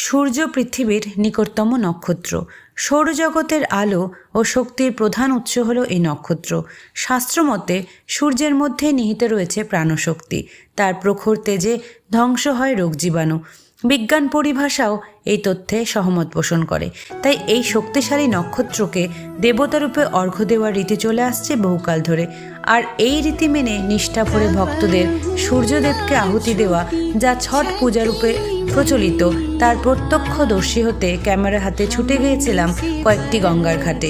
সূর্য পৃথিবীর নিকটতম নক্ষত্র। সৌরজগতের আলো ও শক্তির প্রধান উৎস হল এই নক্ষত্র। শাস্ত্রমতে সূর্যের মধ্যে নিহিত রয়েছে প্রাণশক্তি। তার প্রখর তেজে ধ্বংস হয় রোগ জীবাণু। বিজ্ঞান পরিভাষাও এই তথ্যে সহমত পোষণ করে। তাই এই শক্তিশালী নক্ষত্রকে দেবতারূপে অর্ঘ্য দেওয়ার রীতি চলে আসছে বহুকাল ধরে। আর এই রীতি মেনে নিষ্ঠা ভরে ভক্তদের সূর্যদেবকে আহুতি দেওয়া, যা ছট পূজারূপে প্রচলিত, তার প্রত্যক্ষদর্শী হতে ক্যামেরা হাতে ছুটে গিয়েছিলাম কয়েকটি গঙ্গার ঘাটে।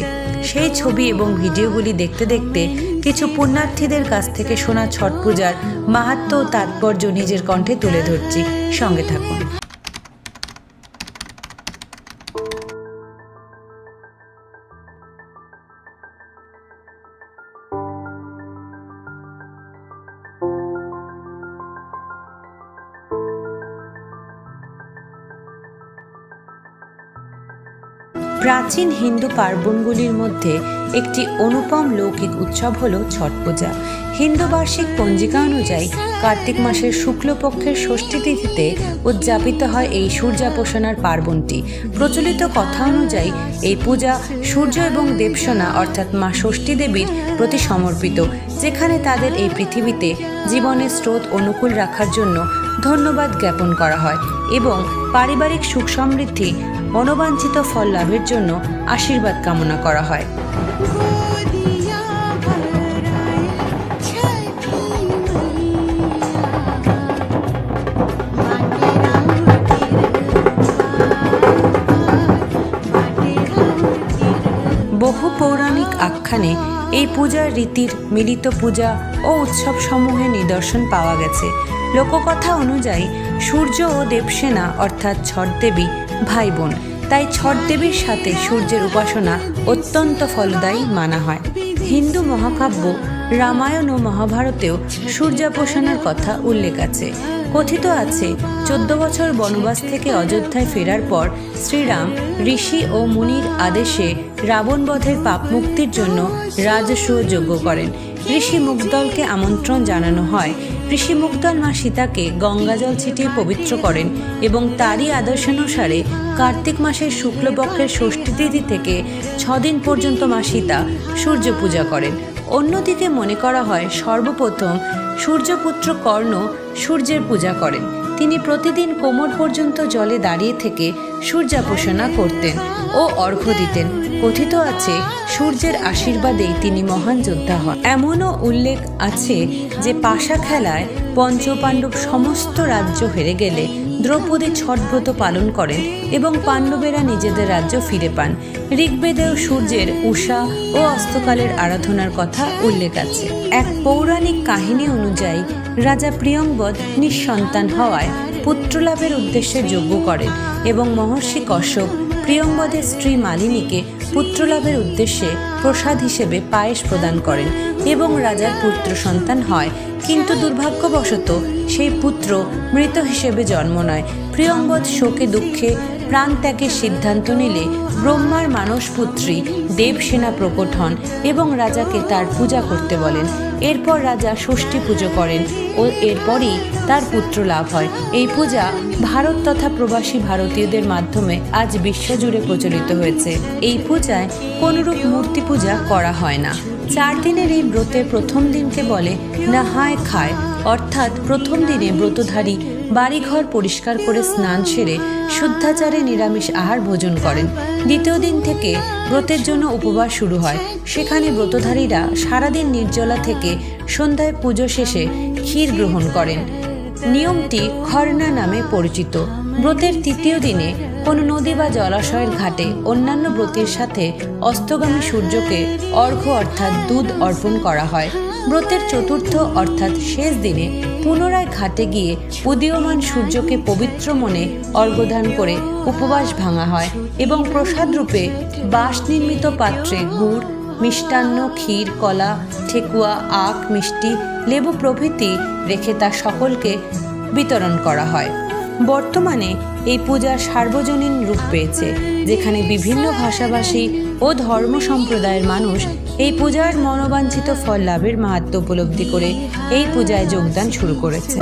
সেই ছবি এবং ভিডিওগুলি দেখতে দেখতে কিছু পুণ্যার্থীদের কাছ থেকে শোনা ছট পূজার মাহাত্ম্য ও তাৎপর্য নিজের কণ্ঠে তুলে ধরছি। সঙ্গে থাকুন। প্রাচীন হিন্দু পার্বণগুলির মধ্যে একটি অনুপম লৌকিক উৎসব হল ছট পূজা। হিন্দু বার্ষিক পঞ্জিকা অনুযায়ী কার্তিক মাসের শুক্লপক্ষের ষষ্ঠী তিথিতে উদযাপিত হয় এই সূর্যাপোষণার পার্বণটি। প্রচলিত কথা অনুযায়ী এই পূজা সূর্য এবং দেবসেনা অর্থাৎ মা ষষ্ঠী দেবীর প্রতি সমর্পিত, যেখানে তাদের এই পৃথিবীতে জীবনের স্রোত অনুকূল রাখার জন্য ধন্যবাদ জ্ঞাপন করা হয় এবং পারিবারিক সুখ সমৃদ্ধি, মনোবাঞ্ছিত ফল লাভের জন্য আশীর্বাদ কামনা করা হয়। বহু পৌরাণিক আখ্যানে এই পূজার রীতির মিলিত পূজা ও উৎসব সমূহের নিদর্শন পাওয়া গেছে। লোককথা অনুযায়ী সূর্য ও দেবসেনা অর্থাৎ ছট দেবী ভাই বোন, তাই ছট দেবীর সাথে সূর্যের উপাসনা অত্যন্ত ফলদায়ী মানা হয়। হিন্দু মহাকাব্য রামায়ণ ও মহাভারতেও সূর্যাপোষণার কথা উল্লেখ আছে। কথিত আছে 14 বছর বনবাস থেকে অযোধ্যায় ফেরার পর শ্রীরাম ঋষি ও মুনির আদেশে রাবণ বধের পাপ মুক্তির জন্য রাজসূয় যজ্ঞ করেন। ঋষি মুগদলকে আমন্ত্রণ জানানো হয়। ঋষি মুগদল মা সীতাকে গঙ্গাজল ছিটিয়ে পবিত্র করেন এবং তারই আদর্শানুসারে কার্তিক মাসের শুক্লপক্ষের ষষ্ঠী তিথি থেকে 6 দিন পর্যন্ত মা সীতা সূর্য পূজা করেন। অন্যদিকে মনে করা হয় সর্বপ্রথম সূর্যপুত্র কর্ণ সূর্যের পূজা করেন। তিনি প্রতিদিন কোমর পর্যন্ত জলে দাঁড়িয়ে থেকে সূর্যাপোষণা করতেন ও অর্ঘ্য দিতেন। কথিত আছে সূর্যের আশীর্বাদেই তিনি মহান যোদ্ধা হন। এমনও উল্লেখ আছে যে পাশা খেলায় পঞ্চপাণ্ডব সমস্ত রাজ্য হেরে গেলে দ্রৌপদী ছটব্রত পালন করেন এবং পাণ্ডবেরা নিজেদের রাজ্য ফিরে পান। ঋগ্বেদেও সূর্যের উষা ও অস্তকালের আরাধনার কথা উল্লেখ আছে। এক পৌরাণিক কাহিনী অনুযায়ী রাজা প্রিয়ঙ্বদ নিঃসন্তান হওয়ায় পুত্রলাভের উদ্দেশ্যে যজ্ঞ করেন এবং মহর্ষি কশ্যপ প্রিয়ঙ্বদের স্ত্রী মালিনীকে পুত্রলাভের উদ্দেশ্যে প্রসাদ হিসেবে পায়েস প্রদান করেন এবং রাজার পুত্র সন্তান হয়। কিন্তু দুর্ভাগ্যবশত সেই পুত্র মৃত হিসেবে জন্ম নেয়। প্রিয়ঙ্বদ শোকে দুঃখে প্রাণ ত্যাগের সিদ্ধান্ত নিলে ব্রহ্মার মানসপুত্রী দেবসেনা প্রকট হন এবং রাজাকে তার পূজা করতে বলেন। এরপর রাজা ষষ্ঠী পুজো করেন ও এরপরই তার পুত্র লাভ হয়। এই পূজা ভারত তথা প্রবাসী ভারতীয়দের মাধ্যমে আজ বিশ্বজুড়ে প্রচলিত হয়েছে। এই পূজায় কোনরূপ মূর্তি পূজা করা হয় না। 4 দিনের এই ব্রতের প্রথম দিনকে বলে নাহায় খায়, অর্থাৎ প্রথম দিনে ব্রতধারী বাড়িঘর পরিষ্কার করে স্নান সেরে শুদ্ধাচারে নিরামিষ আহার ভোজন করেন। দ্বিতীয় দিন থেকে ব্রতের জন্য উপবাস শুরু হয়। সেখানে ব্রতধারীরা সারাদিন নির্জলা থেকে সন্ধ্যায় পুজো শেষে ক্ষীর গ্রহণ করেন। নিয়মটি খরনা নামে পরিচিত। ব্রতের তৃতীয় দিনে কোনো নদী বা জলাশয়ের ঘাটে অন্যান্য ব্রতের সাথে অস্তগামী সূর্যকে অর্ঘ্য অর্থাৎ দুধ অর্পণ করা হয়। ব্রতের চতুর্থ অর্থাৎ শেষ দিনে পুনরায় ঘাটে গিয়ে উদীয়মান সূর্যকে পবিত্র মনে অর্ঘ্যদান করে উপবাস ভাঙা হয় এবং প্রসাদ রূপে বাঁশ নির্মিত পাত্রে গুড়, মিষ্টান্ন, ক্ষীর, কলা, ঠেকুয়া, আখ, মিষ্টি, লেবু প্রভৃতি রেখে তা সকলকে বিতরণ করা হয়। বর্তমানে এই পূজা সার্বজনীন রূপ পেয়েছে, যেখানে বিভিন্ন ভাষাভাষী ও ধর্ম সম্প্রদায়ের মানুষ এই পূজার মনোবাঞ্ছিত ফল লাভের মাহাত্ম্য উপলব্ধি করে এই পূজায় যোগদান শুরু করেছে।